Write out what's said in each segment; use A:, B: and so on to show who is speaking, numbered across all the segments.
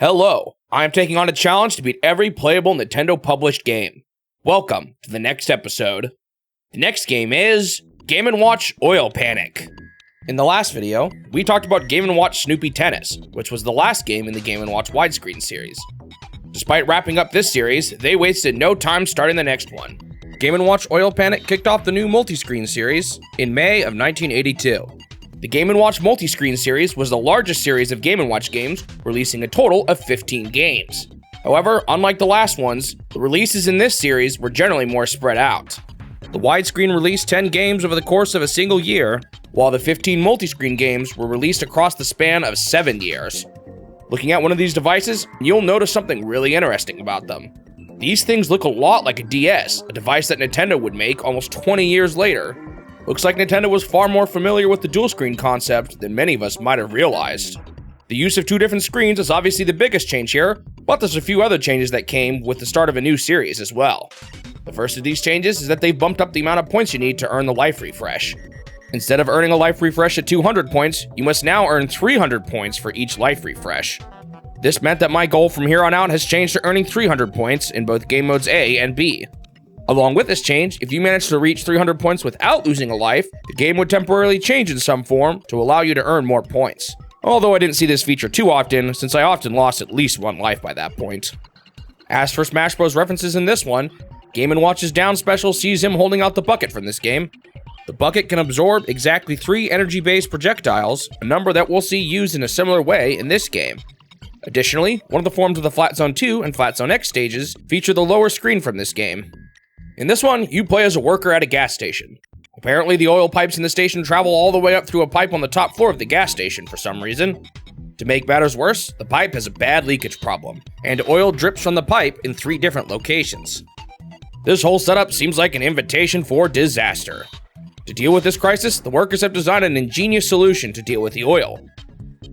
A: Hello, I am taking on a challenge to beat every playable Nintendo published game. Welcome to the next episode. The next game is Game & Watch Oil Panic. In the last video, we talked about Game & Watch Snoopy Tennis, which was the last game in the Game & Watch widescreen series. Despite wrapping up this series, they wasted no time starting the next one. Game & Watch Oil Panic kicked off the new multi-screen series in May of 1982. The Game & Watch multi-screen series was the largest series of Game & Watch games, releasing a total of 15 games. However, unlike the last ones, the releases in this series were generally more spread out. The widescreen released 10 games over the course of a single year, while the 15 multi-screen games were released across the span of 7 years. Looking at one of these devices, you'll notice something really interesting about them. These things look a lot like a DS, a device that Nintendo would make almost 20 years later. Looks like Nintendo was far more familiar with the dual screen concept than many of us might have realized. The use of two different screens is obviously the biggest change here, but there's a few other changes that came with the start of a new series as well. The first of these changes is that they've bumped up the amount of points you need to earn the life refresh. Instead of earning a life refresh at 200 points, you must now earn 300 points for each life refresh. This meant that my goal from here on out has changed to earning 300 points in both game modes A and B. Along with this change, if you manage to reach 300 points without losing a life, the game would temporarily change in some form to allow you to earn more points. Although I didn't see this feature too often, since I often lost at least one life by that point. As for Smash Bros. References in this one, Game & Watch's down special sees him holding out the bucket from this game. The bucket can absorb exactly 3 energy-based projectiles, a number that we'll see used in a similar way in this game. Additionally, one of the forms of the Flat Zone 2 and Flat Zone X stages feature the lower screen from this game. In this one, you play as a worker at a gas station. Apparently, the oil pipes in the station travel all the way up through a pipe on the top floor of the gas station for some reason. To make matters worse, the pipe has a bad leakage problem, and oil drips from the pipe in 3 different locations. This whole setup seems like an invitation for disaster. To deal with this crisis, the workers have designed an ingenious solution to deal with the oil.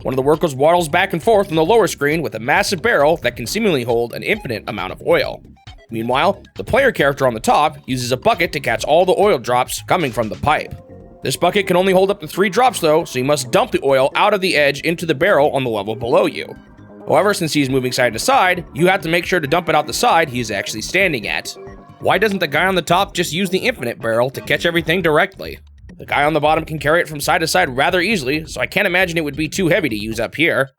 A: One of the workers waddles back and forth on the lower screen with a massive barrel that can seemingly hold an infinite amount of oil. Meanwhile, the player character on the top uses a bucket to catch all the oil drops coming from the pipe. This bucket can only hold up to 3 drops though, so you must dump the oil out of the edge into the barrel on the level below you. However, since he's moving side to side, you have to make sure to dump it out the side he's actually standing at. Why doesn't the guy on the top just use the infinite barrel to catch everything directly? The guy on the bottom can carry it from side to side rather easily, so I can't imagine it would be too heavy to use up here.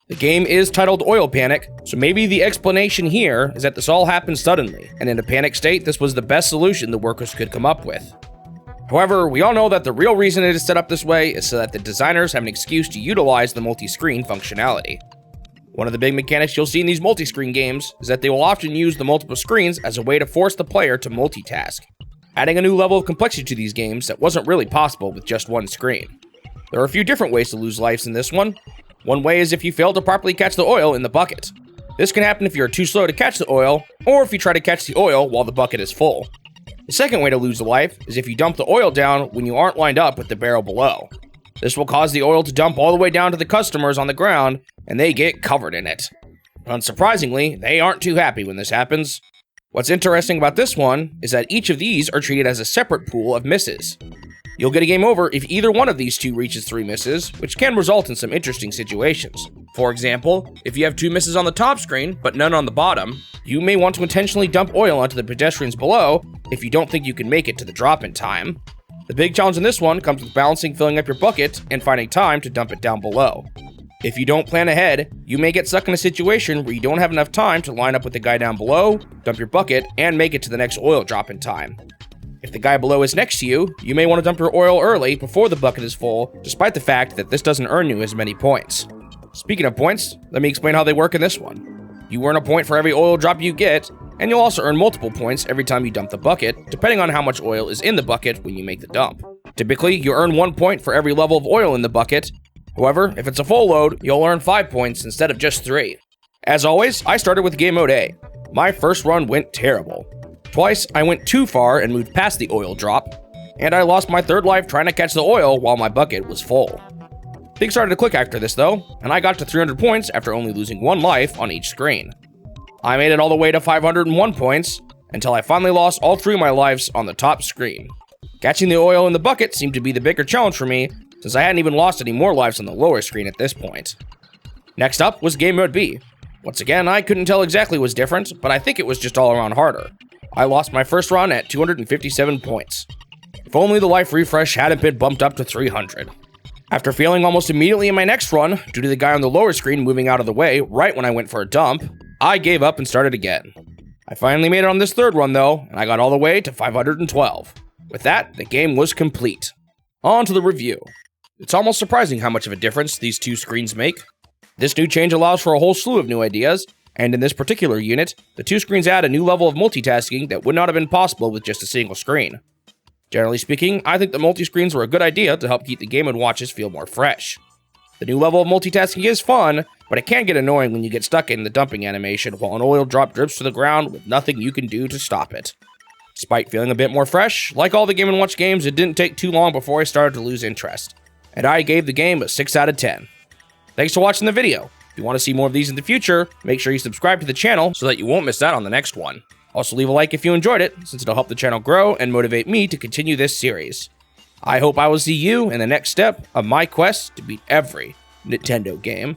A: The game is titled Oil Panic, so maybe the explanation here is that this all happened suddenly, and in a panic state, this was the best solution the workers could come up with. However, we all know that the real reason it is set up this way is so that the designers have an excuse to utilize the multi-screen functionality. One of the big mechanics you'll see in these multi-screen games is that they will often use the multiple screens as a way to force the player to multitask, adding a new level of complexity to these games that wasn't really possible with just one screen. There are a few different ways to lose lives in this one. One way is if you fail to properly catch the oil in the bucket. This can happen if you're too slow to catch the oil, or if you try to catch the oil while the bucket is full. The second way to lose a life is if you dump the oil down when you aren't lined up with the barrel below. This will cause the oil to dump all the way down to the customers on the ground, and they get covered in it. Unsurprisingly, they aren't too happy when this happens. What's interesting about this one is that each of these are treated as a separate pool of misses. You'll get a game over if either one of these 2 reaches 3 misses, which can result in some interesting situations. For example, if you have 2 misses on the top screen, but none on the bottom, you may want to intentionally dump oil onto the pedestrians below if you don't think you can make it to the drop in time. The big challenge in this one comes with balancing filling up your bucket and finding time to dump it down below. If you don't plan ahead, you may get stuck in a situation where you don't have enough time to line up with the guy down below, dump your bucket, and make it to the next oil drop in time. If the guy below is next to you, you may want to dump your oil early before the bucket is full, despite the fact that this doesn't earn you as many points. Speaking of points, let me explain how they work in this one. You earn a point for every oil drop you get, and you'll also earn multiple points every time you dump the bucket, depending on how much oil is in the bucket when you make the dump. Typically, you earn 1 point for every level of oil in the bucket. However, if it's a full load, you'll earn 5 points instead of just 3. As always, I started with game mode A. My first run went terrible. Twice, I went too far and moved past the oil drop, and I lost my 3rd life trying to catch the oil while my bucket was full. Things started to click after this though, and I got to 300 points after only losing 1 life on each screen. I made it all the way to 501 points, until I finally lost all 3 of my lives on the top screen. Catching the oil in the bucket seemed to be the bigger challenge for me, since I hadn't even lost any more lives on the lower screen at this point. Next up was Game Mode B. Once again, I couldn't tell exactly what was different, but I think it was just all around harder. I lost my first run at 257 points. If only the life refresh hadn't been bumped up to 300. After failing almost immediately in my next run, due to the guy on the lower screen moving out of the way right when I went for a dump, I gave up and started again. I finally made it on this third run though, and I got all the way to 512. With that, the game was complete. On to the review. It's almost surprising how much of a difference these two screens make. This new change allows for a whole slew of new ideas, and in this particular unit, the two screens add a new level of multitasking that would not have been possible with just a single screen. Generally speaking, I think the multi-screens were a good idea to help keep the Game & Watches feel more fresh. The new level of multitasking is fun, but it can get annoying when you get stuck in the dumping animation while an oil drop drips to the ground with nothing you can do to stop it. Despite feeling a bit more fresh, like all the Game & Watch games, it didn't take too long before I started to lose interest, and I gave the game a 6 out of 10. Thanks for watching the video. If you want to see more of these in the future, make sure you subscribe to the channel so that you won't miss out on the next one. Also leave a like if you enjoyed it, since it'll help the channel grow and motivate me to continue this series. I hope I will see you in the next step of my quest to beat every Nintendo game.